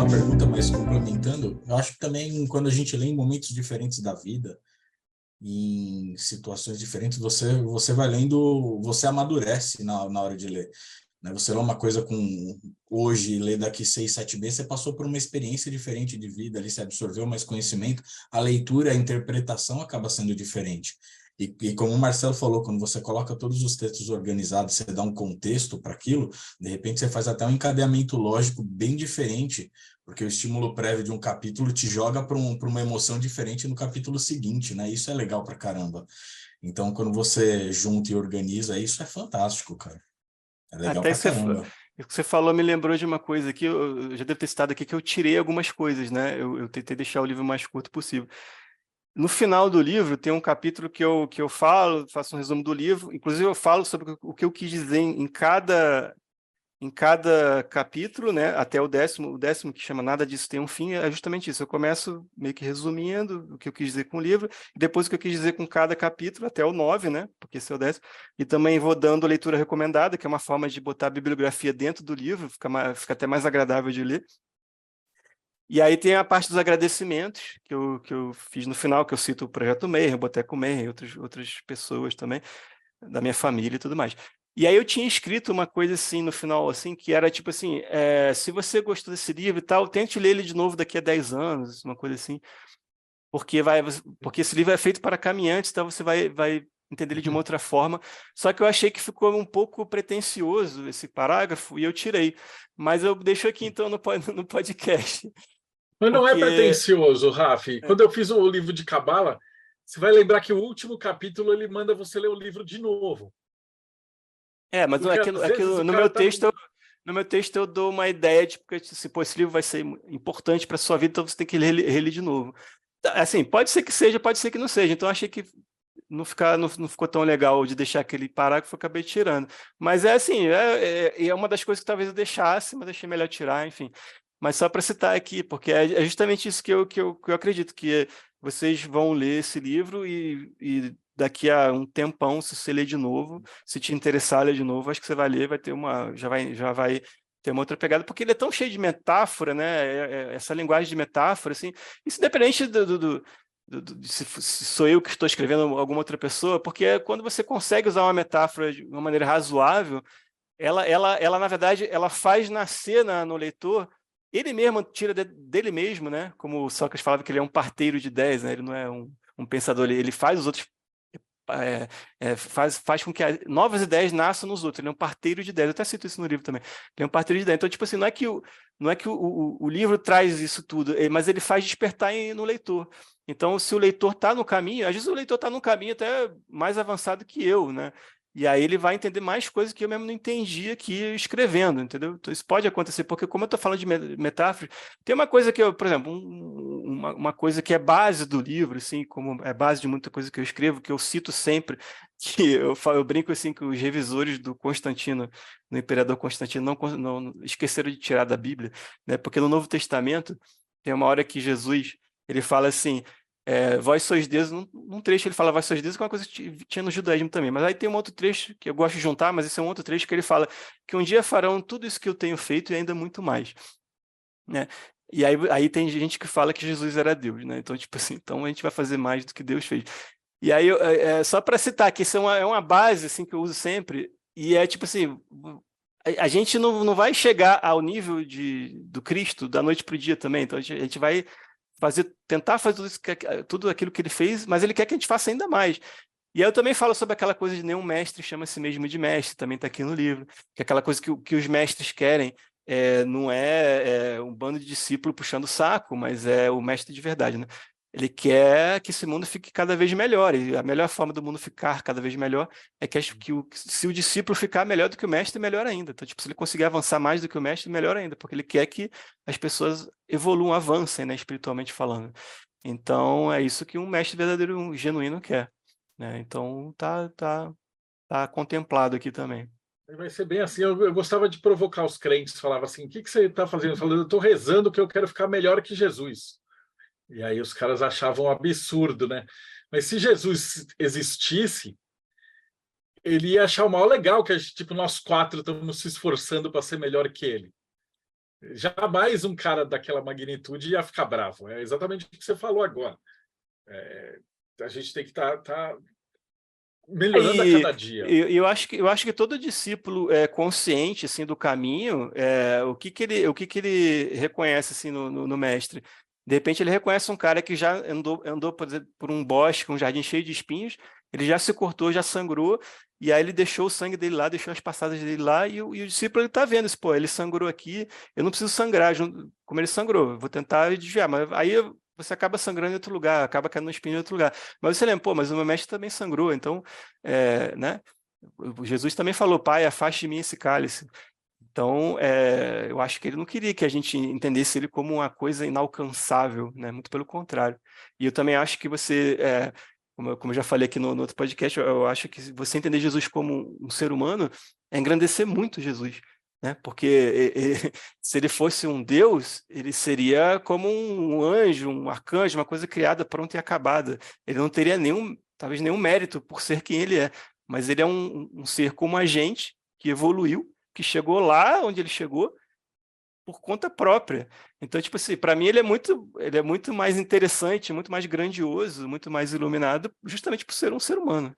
uma pergunta, mas complementando, eu acho que também quando a gente lê em momentos diferentes da vida, em situações diferentes, você vai lendo, você amadurece na hora de ler, né? Você lê uma coisa com hoje e lê daqui 6, 7 meses, você passou por uma experiência diferente de vida, ali você absorveu mais conhecimento, a leitura, a interpretação acaba sendo diferente. E como o Marcelo falou, quando você coloca todos os textos organizados, você dá um contexto para aquilo, de repente você faz até um encadeamento lógico bem diferente, porque o estímulo prévio de um capítulo te joga para uma emoção diferente no capítulo seguinte, né? Isso é legal para caramba. Então, quando você junta e organiza, isso é fantástico, cara. É legal Até pra que caramba. o que você falou me lembrou de uma coisa aqui, eu já devo ter citado aqui, que eu tirei algumas coisas, né? Eu tentei deixar o livro mais curto possível. No final do livro tem um capítulo que eu falo, faço um resumo do livro, inclusive eu falo sobre o que eu quis dizer em cada capítulo, né, até o décimo que chama Nada Disso Tem um Fim, é justamente isso. Eu começo meio que resumindo o que eu quis dizer com o livro, e depois o que eu quis dizer com cada capítulo, até o 9, né, porque esse é o 10º, e também vou dando leitura recomendada, que é uma forma de botar a bibliografia dentro do livro, fica até mais agradável de ler. E aí tem a parte dos agradecimentos, que eu fiz no final, que eu cito o Projeto Mayhem, o Boteco Mayhem, outras pessoas também, da minha família e tudo mais. E aí eu tinha escrito uma coisa assim no final, assim, que era tipo assim, se você gostou desse livro e tal, tente ler ele de novo daqui a 10 anos, uma coisa assim, porque esse livro é feito para caminhantes, então você vai entender ele de uma outra forma. Só que eu achei que ficou um pouco pretensioso esse parágrafo e eu tirei. Mas eu deixo aqui então no podcast. Mas não é Porque pretensioso, Rafi. Quando eu fiz o livro de Cabala, você vai lembrar que o último capítulo ele manda você ler o livro de novo. mas Porque às vezes o no cara meu tá texto no meu texto eu dou uma ideia de porque se pô, esse livro vai ser importante para sua vida, então você tem que ler ele de novo. Assim, pode ser que seja, pode ser que não seja. Então eu achei que não ficou tão legal de deixar aquele parágrafo, eu acabei tirando. Mas é assim, é uma das coisas que talvez eu deixasse, mas achei melhor tirar, enfim. Mas só para citar aqui, porque é justamente isso que eu acredito, que vocês vão ler esse livro e daqui a um tempão, se você ler de novo, se te interessar ler de novo, acho que você vai ler, já vai ter uma outra pegada, porque ele é tão cheio de metáfora, né? Essa linguagem de metáfora, assim, isso independente se sou eu que estou escrevendo alguma outra pessoa, porque quando você consegue usar uma metáfora de uma maneira razoável, ela na verdade, ela faz nascer no leitor, ele mesmo tira dele mesmo, né? Como o Sócrates falava que ele é um parteiro de ideias, né? Ele não é um pensador, ele faz os outros faz com que novas ideias nasçam nos outros. Ele é um parteiro de ideias. Eu até cito isso no livro também. Ele é um parteiro de ideias. Então, tipo assim, não é que o livro traz isso tudo, mas ele faz despertar no leitor. Então, se o leitor está no caminho, às vezes o leitor está num caminho até mais avançado que eu, né? E aí ele vai entender mais coisas que eu mesmo não entendi aqui escrevendo, entendeu? Então, isso pode acontecer, porque como eu estou falando de metáforas, tem uma coisa que eu, por exemplo, uma coisa que é base do livro, assim, como é base de muita coisa que eu escrevo, que eu cito sempre, que eu brinco assim que os revisores do Constantino, do Imperador Constantino, não esqueceram de tirar da Bíblia, né? Porque no Novo Testamento tem uma hora que Jesus ele fala assim, vós sois deuses, num trecho ele fala vós sois deuses, que é uma coisa que tinha no judaísmo também, mas aí tem um outro trecho que eu gosto de juntar, mas esse é um outro trecho que ele fala que um dia farão tudo isso que eu tenho feito e ainda muito mais, né? E aí tem gente que fala que Jesus era Deus, né? Então, tipo assim, então a gente vai fazer mais do que Deus fez. E aí, só para citar que isso é uma base assim, que eu uso sempre, e é tipo assim, a gente não vai chegar ao nível do Cristo da noite para o dia também, então a gente vai tentar fazer tudo aquilo que ele fez, mas ele quer que a gente faça ainda mais. E aí eu também falo sobre aquela coisa de nenhum mestre chama-se mesmo de mestre, também está aqui no livro, que é aquela coisa que os mestres querem, não é um bando de discípulos puxando o saco, mas é o mestre de verdade, né? Ele quer que esse mundo fique cada vez melhor, e a melhor forma do mundo ficar cada vez melhor é que se o discípulo ficar melhor do que o mestre, melhor ainda. Então, tipo, se ele conseguir avançar mais do que o mestre, melhor ainda, porque ele quer que as pessoas evoluam, avancem, né, espiritualmente falando. Então, é isso que um mestre verdadeiro, um genuíno quer, né? Então, tá contemplado aqui também. Vai ser bem assim. Eu gostava de provocar os crentes. Falava assim: o que você está fazendo? Eu falava: eu estou rezando que eu quero ficar melhor que Jesus. E aí os caras achavam um absurdo, né? Mas se Jesus existisse, ele ia achar o maior legal que a gente, tipo, nós 4 estamos se esforçando para ser melhor que ele. Jamais um cara daquela magnitude ia ficar bravo. É exatamente o que você falou agora. A gente tem que estar melhorando a cada dia. Eu acho que todo discípulo consciente assim do caminho, o que ele reconhece assim no mestre. De repente ele reconhece um cara que já andou por exemplo, por um bosque, um jardim cheio de espinhos, ele já se cortou, já sangrou, e aí ele deixou o sangue dele lá, deixou as passadas dele lá, e o discípulo está vendo isso, pô, ele sangrou aqui, eu não preciso sangrar como ele sangrou, eu vou tentar desviar, mas aí você acaba sangrando em outro lugar, acaba caindo no espinho em outro lugar. Mas você lembra, pô, mas o meu mestre também sangrou, então, né? Jesus também falou, Pai, afaste de mim esse cálice. Então, eu acho que ele não queria que a gente entendesse ele como uma coisa inalcançável, né? Muito pelo contrário. E eu também acho que você, como eu já falei aqui no outro podcast, eu acho que você entender Jesus como um ser humano é engrandecer muito Jesus, né? Porque se ele fosse um Deus, ele seria como um anjo, um arcanjo, uma coisa criada, pronta e acabada. Ele não teria talvez nenhum mérito por ser quem ele é, mas ele é um ser como a gente, que evoluiu, que chegou lá onde ele chegou por conta própria. Então, tipo assim, para mim ele é muito mais interessante, muito mais grandioso, muito mais iluminado, justamente por ser um ser humano.